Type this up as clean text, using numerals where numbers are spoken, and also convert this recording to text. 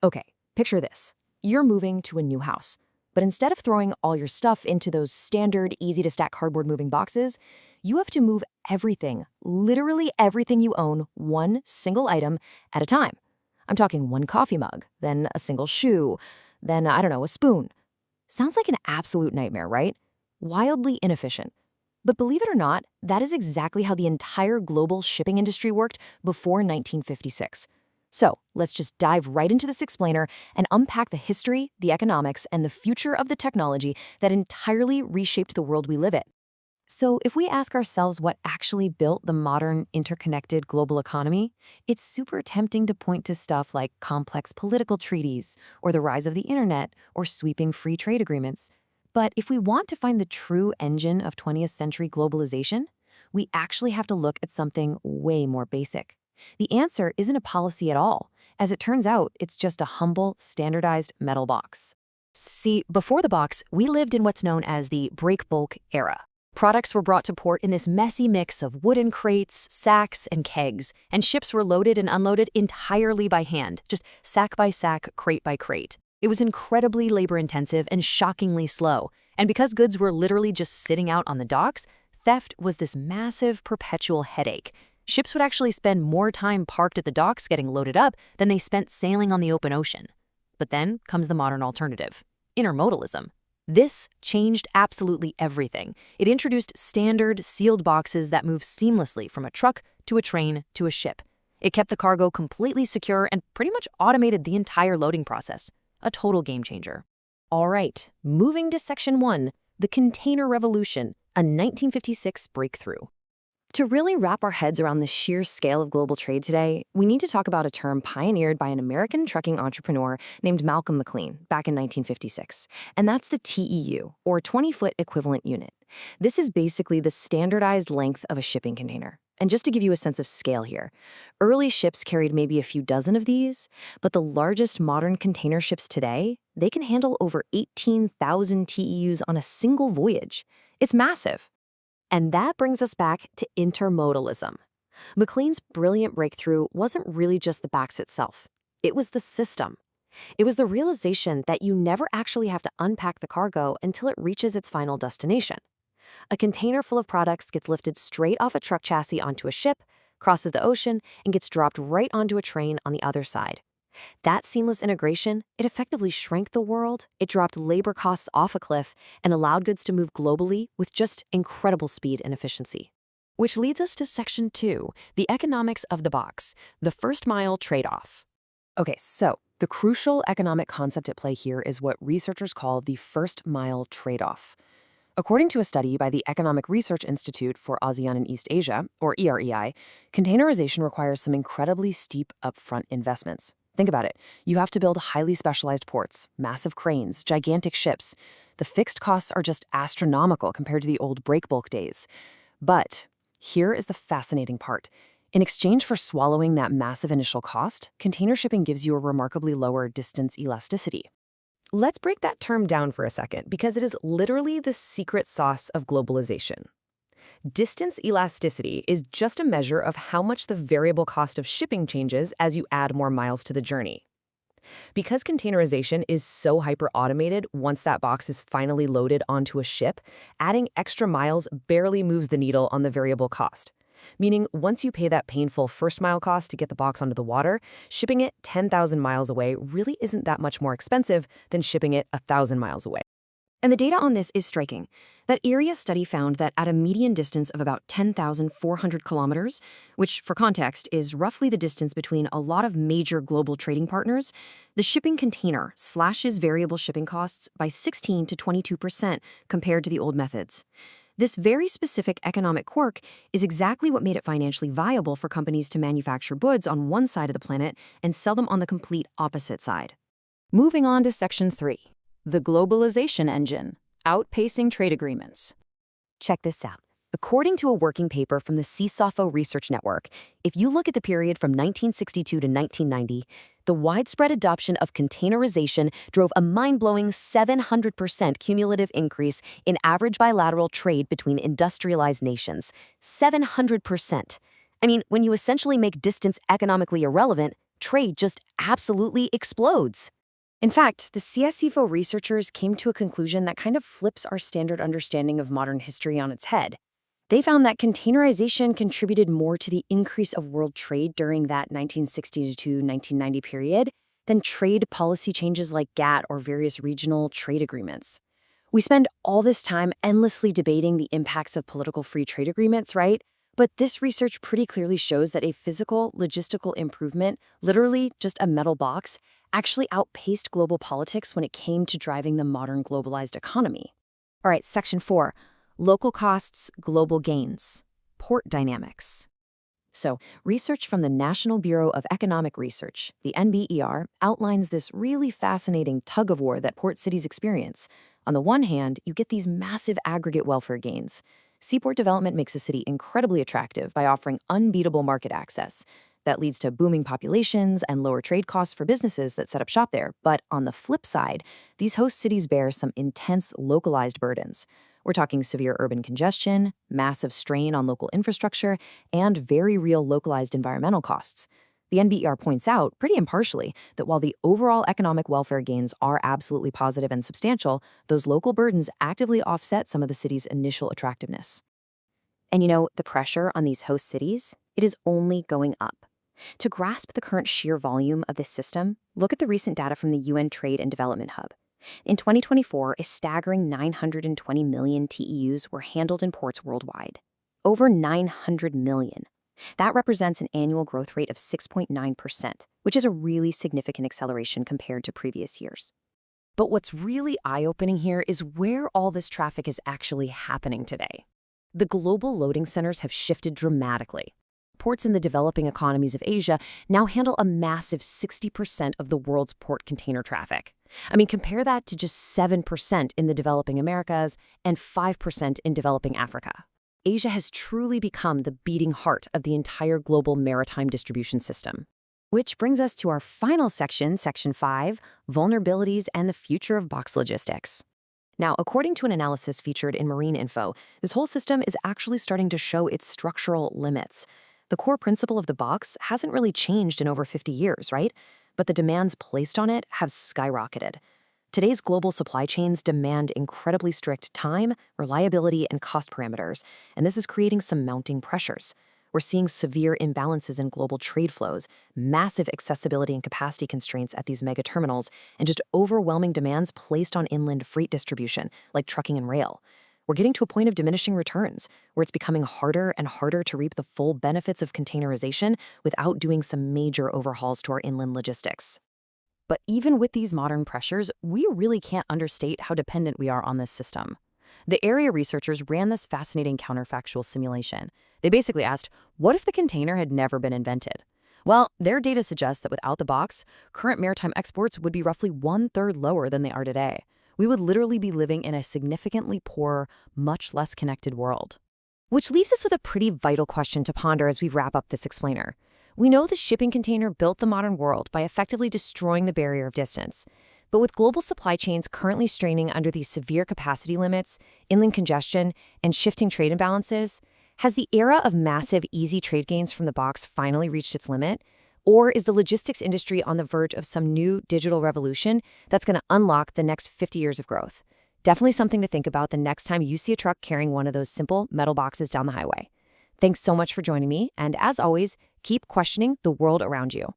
Okay, picture this. You're moving to a new house, but instead of throwing all your stuff into those standard, easy-to-stack cardboard moving boxes, you have to move everything, literally everything you own, one single item at a time. I'm talking one coffee mug, then a single shoe, then, I don't know, a spoon. Sounds like an absolute nightmare, right? Wildly inefficient. But believe it or not, that is exactly how the entire global shipping industry worked before 1956. So let's just dive right into this explainer and unpack the history, the economics, and the future of the technology that entirely reshaped the world we live in. So if we ask ourselves what actually built the modern, interconnected global economy, it's super tempting to point to stuff like complex political treaties, or the rise of the internet, or sweeping free trade agreements. But if we want to find the true engine of 20th century globalization, we actually have to look at something way more basic. The answer isn't a policy at all. As it turns out, it's just a humble, standardized metal box. See, before the box, we lived in what's known as the break bulk era. Products were brought to port in this messy mix of wooden crates, sacks, and kegs, and ships were loaded and unloaded entirely by hand, just sack by sack, crate by crate. It was incredibly labor-intensive and shockingly slow, and because goods were literally just sitting out on the docks, theft was this massive, perpetual headache. Ships would actually spend more time parked at the docks getting loaded up than they spent sailing on the open ocean. But then comes the modern alternative, intermodalism. This changed absolutely everything. It introduced standard, sealed boxes that move seamlessly from a truck to a train to a ship. It kept the cargo completely secure and pretty much automated the entire loading process. A total game changer. All right, moving to Section 1, the Container Revolution, a 1956 breakthrough. To really wrap our heads around the sheer scale of global trade today, we need to talk about a term pioneered by an American trucking entrepreneur named Malcolm McLean back in 1956, and that's the TEU, or 20-foot equivalent unit. This is basically the standardized length of a shipping container. And just to give you a sense of scale here, early ships carried maybe a few dozen of these, but the largest modern container ships today, they can handle over 18,000 TEUs on a single voyage. It's massive. And that brings us back to intermodalism. McLean's brilliant breakthrough wasn't really just the box itself. It was the system. It was the realization that you never actually have to unpack the cargo until it reaches its final destination. A container full of products gets lifted straight off a truck chassis onto a ship, crosses the ocean, and gets dropped right onto a train on the other side. That seamless integration, it effectively shrank the world, it dropped labor costs off a cliff, and allowed goods to move globally with just incredible speed and efficiency. Which leads us to Section 2, the economics of the box, the first-mile trade-off. Okay, so the crucial economic concept at play here is what researchers call the first-mile trade-off. According to a study by the Economic Research Institute for ASEAN and East Asia, or EREI, containerization requires some incredibly steep upfront investments. Think about it. You have to build highly specialized ports, massive cranes, gigantic ships. The fixed costs are just astronomical compared to the old break bulk days. But here is the fascinating part. In exchange for swallowing that massive initial cost, container shipping gives you a remarkably lower distance elasticity. Let's break that term down for a second, because it is literally the secret sauce of globalization. Distance elasticity is just a measure of how much the variable cost of shipping changes as you add more miles to the journey. Because containerization is so hyper-automated once that box is finally loaded onto a ship, adding extra miles barely moves the needle on the variable cost. Meaning, once you pay that painful first-mile cost to get the box onto the water, shipping it 10,000 miles away really isn't that much more expensive than shipping it 1,000 miles away. And the data on this is striking. That EREI study found that at a median distance of about 10,400 kilometers, which for context is roughly the distance between a lot of major global trading partners, the shipping container slashes variable shipping costs by 16 to 22% compared to the old methods. This very specific economic quirk is exactly what made it financially viable for companies to manufacture goods on one side of the planet and sell them on the complete opposite side. Moving on to Section 3. The globalization engine, outpacing trade agreements. Check this out. According to a working paper from the CSOFO Research Network, if you look at the period from 1962 to 1990, the widespread adoption of containerization drove a mind-blowing 700% cumulative increase in average bilateral trade between industrialized nations. 700%. I mean, when you essentially make distance economically irrelevant, trade just absolutely explodes. In fact, the CSIFO researchers came to a conclusion that kind of flips our standard understanding of modern history on its head. They found that containerization contributed more to the increase of world trade during that 1960 to 1990 period than trade policy changes like GATT or various regional trade agreements. We spend all this time endlessly debating the impacts of political free trade agreements, right? But this research pretty clearly shows that a physical, logistical improvement, literally just a metal box, actually outpaced global politics when it came to driving the modern globalized economy. All right, Section 4, Local Costs, Global Gains, Port Dynamics. So, research from the National Bureau of Economic Research, the NBER, outlines this really fascinating tug-of-war that port cities experience. On the one hand, you get these massive aggregate welfare gains. Seaport development makes a city incredibly attractive by offering unbeatable market access. That leads to booming populations and lower trade costs for businesses that set up shop there. But on the flip side, these host cities bear some intense localized burdens. We're talking severe urban congestion, massive strain on local infrastructure, and very real localized environmental costs. The NBER points out, pretty impartially, that while the overall economic welfare gains are absolutely positive and substantial, those local burdens actively offset some of the city's initial attractiveness. And the pressure on these host cities, it is only going up. To grasp the current sheer volume of this system, look at the recent data from the UN Trade and Development Hub. In 2024, a staggering 920 million TEUs were handled in ports worldwide. Over 900 million. That represents an annual growth rate of 6.9%, which is a really significant acceleration compared to previous years. But what's really eye-opening here is where all this traffic is actually happening today. The global loading centers have shifted dramatically. Ports in the developing economies of Asia now handle a massive 60% of the world's port container traffic. I mean, compare that to just 7% in the developing Americas and 5% in developing Africa. Asia has truly become the beating heart of the entire global maritime distribution system. Which brings us to our final section, Section 5, Vulnerabilities and the Future of Box Logistics. Now, according to an analysis featured in Marine Info, this whole system is actually starting to show its structural limits. The core principle of the box hasn't really changed in over 50 years, right? But the demands placed on it have skyrocketed. Today's global supply chains demand incredibly strict time, reliability, and cost parameters, and this is creating some mounting pressures. We're seeing severe imbalances in global trade flows, massive accessibility and capacity constraints at these mega terminals, and just overwhelming demands placed on inland freight distribution, like trucking and rail. We're getting to a point of diminishing returns, where it's becoming harder and harder to reap the full benefits of containerization without doing some major overhauls to our inland logistics. But even with these modern pressures, we really can't understate how dependent we are on this system. The area researchers ran this fascinating counterfactual simulation. They basically asked, what if the container had never been invented? Well, their data suggests that without the box, current maritime exports would be roughly 1/3 lower than they are today. We would literally be living in a significantly poorer, much less connected world. Which leaves us with a pretty vital question to ponder as we wrap up this explainer. We know the shipping container built the modern world by effectively destroying the barrier of distance. But with global supply chains currently straining under these severe capacity limits, inland congestion, and shifting trade imbalances, has the era of massive, easy trade gains from the box finally reached its limit? Or is the logistics industry on the verge of some new digital revolution that's going to unlock the next 50 years of growth? Definitely something to think about the next time you see a truck carrying one of those simple metal boxes down the highway. Thanks so much for joining me, and as always, keep questioning the world around you.